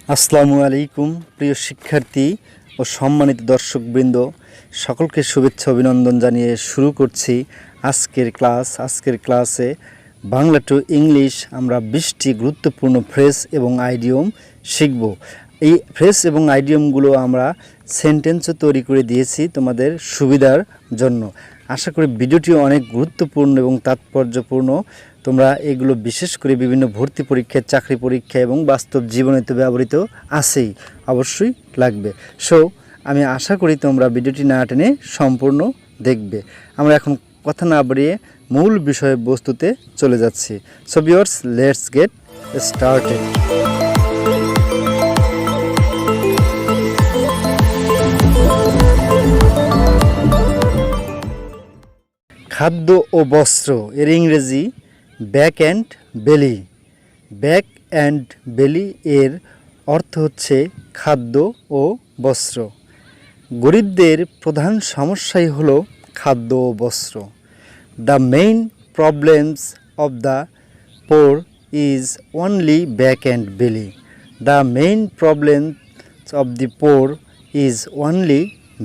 আসসালামু আলাইকুম প্রিয় শিক্ষার্থী ও সম্মানিত দর্শকবৃন্দ, সকলকে শুভেচ্ছা অভিনন্দন জানিয়ে শুরু করছি আজকের ক্লাসে বাংলা টু ইংলিশ আমরা 20টি গুরুত্বপূর্ণ ফ্রেজ এবং আইডিয়ম শিখব। এই ফ্রেজ এবং আইডিয়মগুলো আমরা সেন্টেন্সও তৈরি করে দিয়েছি তোমাদের সুবিধার জন্য। আশা করি ভিডিওটি অনেক গুরুত্বপূর্ণ এবং তাৎপর্যপূর্ণ। তোমরা এগুলো বিশেষ করে বিভিন্ন ভর্তি পরীক্ষা, চাকরি পরীক্ষা এবং বাস্তব জীবনে তো ব্যবহৃত আছেই, অবশ্যই লাগবে। সো আমি আশা করি তোমরা ভিডিওটি না টেনে সম্পূর্ণ দেখবে। আমরা এখন কথা না বাড়িয়ে মূল বিষয়বস্তুতে চলে যাচ্ছি। So viewers, let's get started. খাদ্য ও বস্ত্র এর ইংরেজি ব্যাক অ্যান্ড বেলি। ব্যাক অ্যান্ড বেলি এর অর্থ হচ্ছে খাদ্য ও বস্ত্র। গরিবদের প্রধান সমস্যাই হলো খাদ্য ও বস্ত্র। The main problems of the poor is only back and belly. The main problems of the poor is only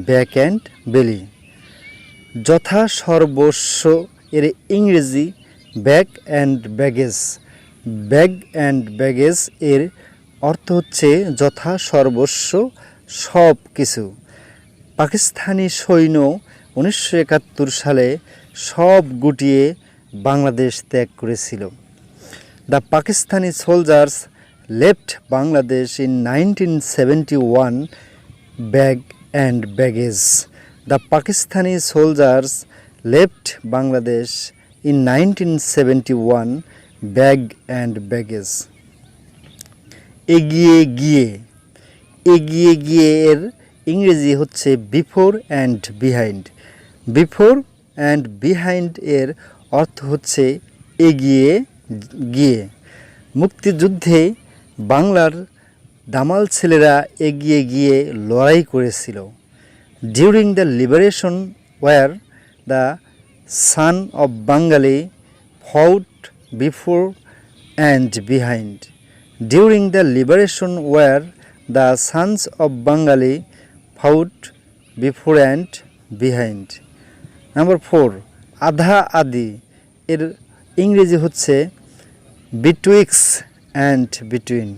back and belly. যথা সর্বস্ব এর ইংরেজি bag and baggage. Bag and baggage এর অর্থ হচ্ছে যথা সর্বস্ব, সব কিছু। পাকিস্তানি সৈন্য 1971 সালে সব গুটিয়ে বাংলাদেশ ত্যাগ করেছিল। The Pakistani soldiers left Bangladesh in 1971 bag and baggage. The Pakistani soldiers left Bangladesh in 1971 bag and baggage. এগিয়ে গিয়ে। এগিয়ে গিয়ে এর ইংরেজি হচ্ছে before and behind. Before and behind এর অর্থ হচ্ছে এগিয়ে গিয়ে। মুক্তিযুদ্ধে বাংলার দামাল ছেলেরা এগিয়ে গিয়ে লড়াই করেছিল। During the liberation where the son of Bengali fought before and behind. During the liberation where the sons of Bengali fought before and behind. Number 4, আধা আদি এর ইংরেজি হচ্ছে betwixt and between.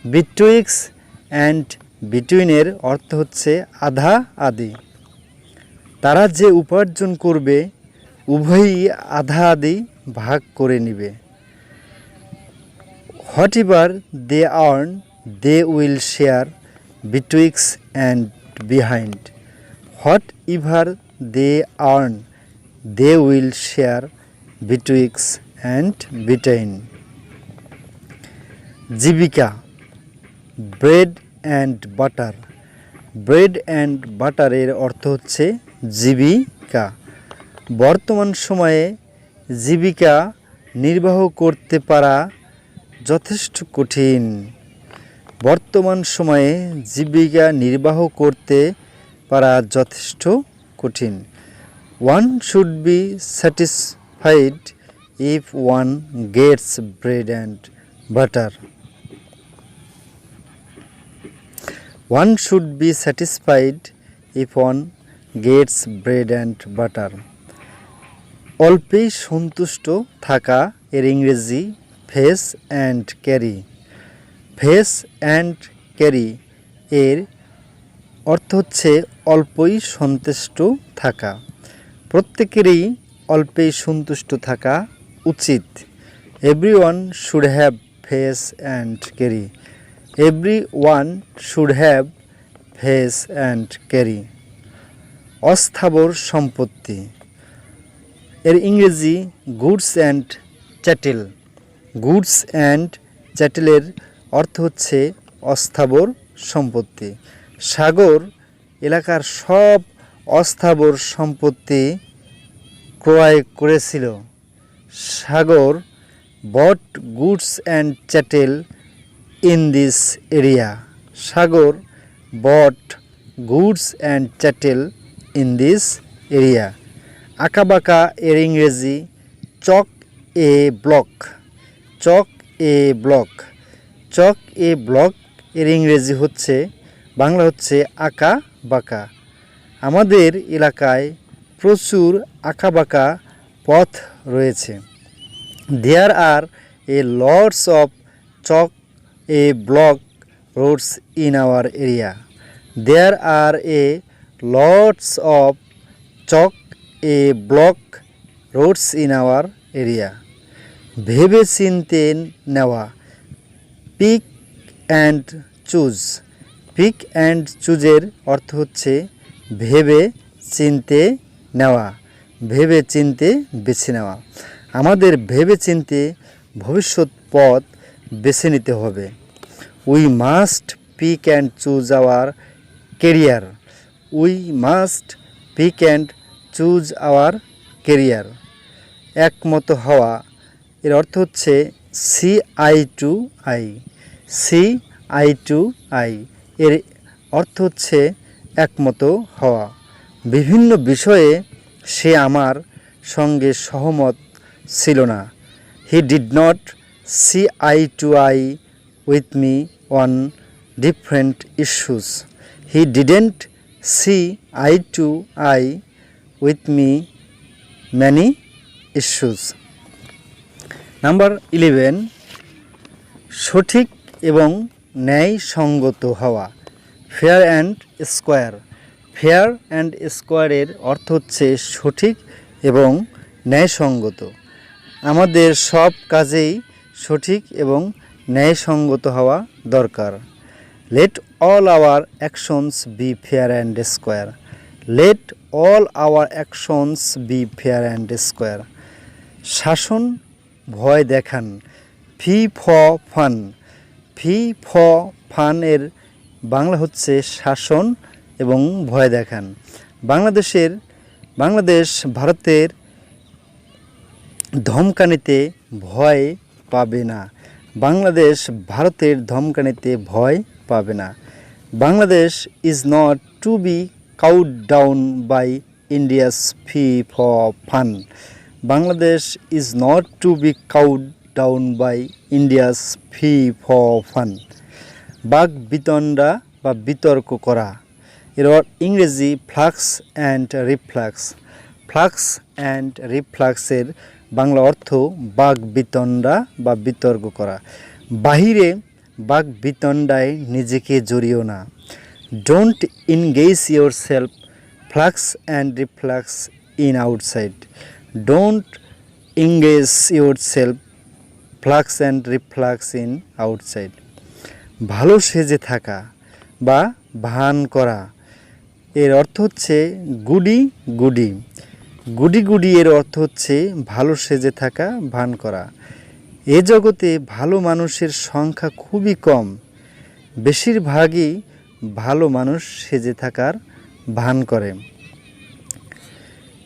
Betwixt and বিটুইনের অর্থ হচ্ছে আধা আদি। তারা যে উপার্জন করবে উভয়ই আধা আদি ভাগ করে নিবে। Whatever they earn they will share betwixt and behind. Whatever they earn they will share betwixt and between. জীবিকা bread and butter. Bread and বাটারের অর্থ হচ্ছে জীবিকা। বর্তমান সময়ে জীবিকা নির্বাহ করতে পারা যথেষ্ট কঠিন। বর্তমান সময়ে জীবিকা নির্বাহ করতে পারা যথেষ্ট কঠিন। One should be satisfied if one gets bread and butter. One should be satisfied if one gets bread and butter. অল্পেই সন্তুষ্ট থাকা এর ইংরেজি face and carry. Face and carry এর অর্থ হচ্ছে অল্পই সন্তুষ্ট থাকা। প্রত্যেকেরই অল্পেই সন্তুষ্ট থাকা উচিত। Everyone should have face and carry. Everyone should have face and carry. অস্থাবর সম্পত্তি এর ইংরেজি গুডস অ্যান্ড চ্যাটেল। গুডস অ্যান্ড চ্যাটেলের অর্থ হচ্ছে অস্থাবর সম্পত্তি। সাগর এলাকার সব অস্থাবর সম্পত্তি ক্রয় করেছিল। Sagar bought goods and chattel in this area. Sagar bought goods and chattel in this area. আঁকাবাঁকা এর ইংরেজি চক a block. Chak a block. Chak a block এর ইংরেজি হচ্ছে বাংলা হচ্ছে আঁকা বাঁকা। আমাদের এলাকায় প্রচুর আঁকাবাঁকা পথ রয়েছে। There are a lots of chock a block roads in our area. There are a lots of chock a block roads in our area. ভেবে চিনতে নেওয়া, pick and choose. Pick and চুজের অর্থ হচ্ছে ভেবে চিনতে নেওয়া, ভেবে চিনতে বেছে নেওয়া। আমাদের ভেবে চিনতে ভবিষ্যৎ পথ বেছে নিতে হবে। We must pick and choose our career. We must pick and choose our career. একমত হওয়া এর অর্থ হচ্ছে see eye to eye. See eye to eye এর অর্থ হচ্ছে একমত হওয়া। বিভিন্ন বিষয়ে সে আমার সঙ্গে সহমত ছিল না। He did not see eye to eye with me on different issues. He didn't see eye to eye with me many issues. Number 11, সঠিক এবং ন্যায়সঙ্গত হওয়া, fair and square. Fair and স্কোয়ারের অর্থ হচ্ছে সঠিক এবং ন্যায়সঙ্গত। আমাদের সব কাজেই সঠিক এবং ন্যায়সঙ্গত হওয়া দরকার। Late all our actions B fair and square. Late all our actions B fair and square. শাসন ভয় দেখান, ফি ফ ফান। ফি ফ ফান এর বাংলা হচ্ছে শাসন এবং ভয় দেখান। বাংলাদেশ ভারতের ধমকানিতে ভয় পাবে না। বাংলাদেশ ভারতের ধমকানিতে ভয় পাবে না। Bangladesh is not to be cowed down by India's fee fo fum. Bangladesh is not to be cowed down by India's fee fo fum. বাক বিতণ্ডা বা বিতর্ক করা, এর ইংরেজি flux and reflux. Flux and রিফ্লাক্সের বাংলা অর্থ বাক বিতণ্ডা বা বিতর্ক করা। বাহিরে বাক বিতণ্ডায় নিজেকে জড়িও না। Don't engage yourself flux and reflux in outside. Don't engage yourself flux and reflux in outside. ভালো সেজে থাকা বা ভান করা, এর অর্থ হচ্ছে গুডি গুডি। গুডি গুডি এর অর্থ হচ্ছে ভালো সেজে থাকা, ভান করা। এ জগতে ভালো মানুষের সংখ্যা খুবই কম। বেশিরভাগই ভালো মানুষ সেজে থাকার ভান করে।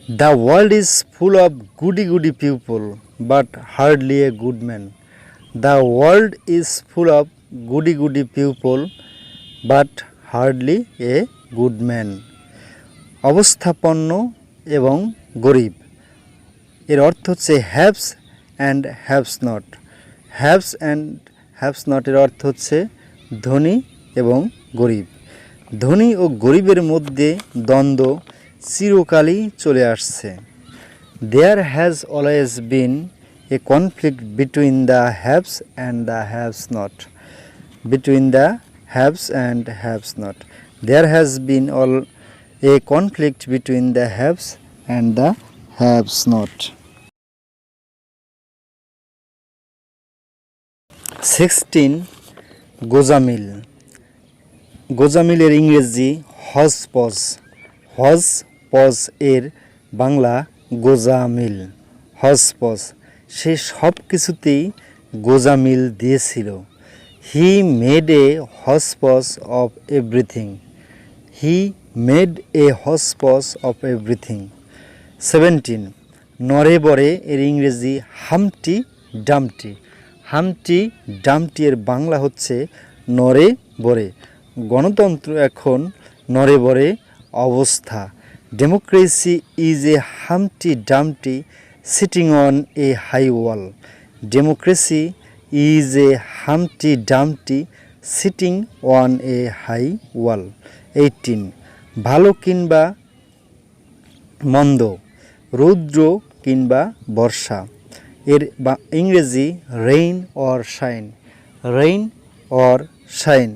The world is full of goody goody people but hardly a good man. The world is full of goody goody people but hardly a good man. অবস্থাপন্ন এবং গরিব, এর অর্থ হচ্ছে haves and haves not. Haves and haves not এর অর্থ হচ্ছে ধনী এবং গরিব। ধনী ও গরিবের মধ্যে দ্বন্দ্ব চিরকালই চলে আসছে। There has always been a conflict between the haves and the haves not. Between the haves and haves not. There has been a conflict between the haves and the haves not. 16, গোজামিল। গোজামিলের ইংরেজি হজ pause. হজ pause এর বাংলা গোজামিল। হজ pause, সে সব কিছুতেই গোজামিল দিয়েছিল। He made a hodgepodge of everything. He made a hodgepodge of everything. 17, নরে বরে এর ইংরেজি হামটি ডামটি। হামটি ডামটি এর বাংলা হচ্ছে নরে বরে। গণতন্ত্র এখন নরে বরে অবস্থা। Democracy is a humpty dumpty sitting on a high wall. Democracy is a humpty dumpty sitting on a high wall. 18 ভালো কিংবা মন্দ, রৌদ্র কিংবা বর্ষা। এর ইংরেজি rain or shine. Rain or shine.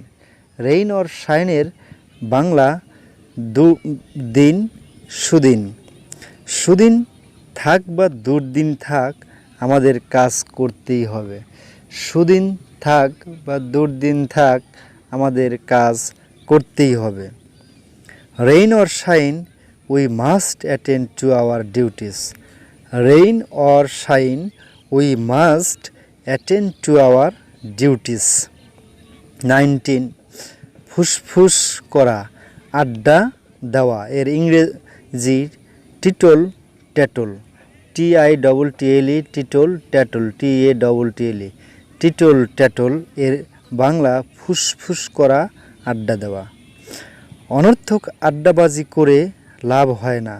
Rain or শাইনের বাংলা দিন সুদিন। সুদিন থাক বা দুর্দিন থাক, আমাদের কাজ করতেই হবে। সুদিন থাক বা দুর্দিন থাক, আমাদের কাজ করতেই হবে। Rain or shine, we must attend to our duties. Rain or shine, we must attend to our duties. 19 ফুসফুস করা, আড্ডা দেওয়া। এর ইংরেজি টিটল ট্যাটল। TITTLE টিটল ট্যাটল। TATTLE টিটল ট্যাটল। এর বাংলা ফুসফুস করা, আড্ডা দেওয়া। অনর্থক আড্ডাবাজি করে লাভ হয় না,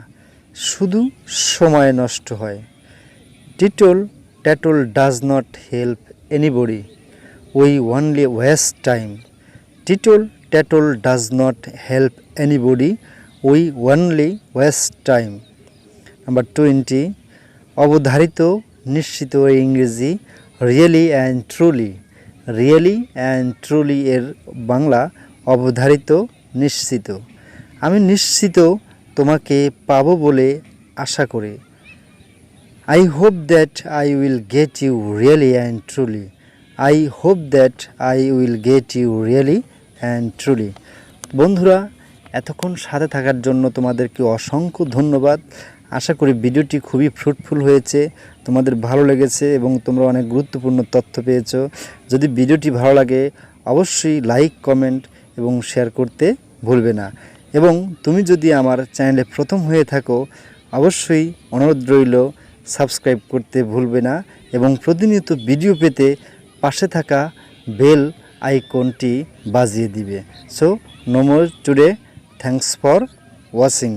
শুধু সময় নষ্ট হয়। Tittle tattle does not help anybody, we only waste time. Tittle tattle does not help anybody, we only waste time. Number 20 অবধারিত নিশ্চিত। ইংরেজি really and truly. Really and truly এর বাংলা অবধারিত নিশ্চিত। আমি নিশ্চিত তোমাকে পাবো বলে আশা করি। I hope that I will get you really and truly. I hope that I will get you really and truly. বন্ধুরা, এতক্ষণ সাথে থাকার জন্য তোমাদেরকে অসংখ্য ধন্যবাদ। আশা করি ভিডিওটি খুবই ফ্রুটফুল হয়েছে, তোমাদের ভালো লেগেছে এবং তোমরা অনেক গুরুত্বপূর্ণ তথ্য পেয়েছো। যদি ভিডিওটি ভালো লাগে অবশ্যই লাইক, কমেন্ট এবং শেয়ার করতে ভুলবে না। এবং তুমি যদি আমার চ্যানেলে প্রথম হয়ে থাকো অবশ্যই অনুরোধ রইল সাবস্ক্রাইব করতে ভুলবে না এবং প্রতিনিয়ত ভিডিও পেতে পাশে থাকা বেল আইকনটি বাজিয়ে দিবে। So no more today, thanks for watching.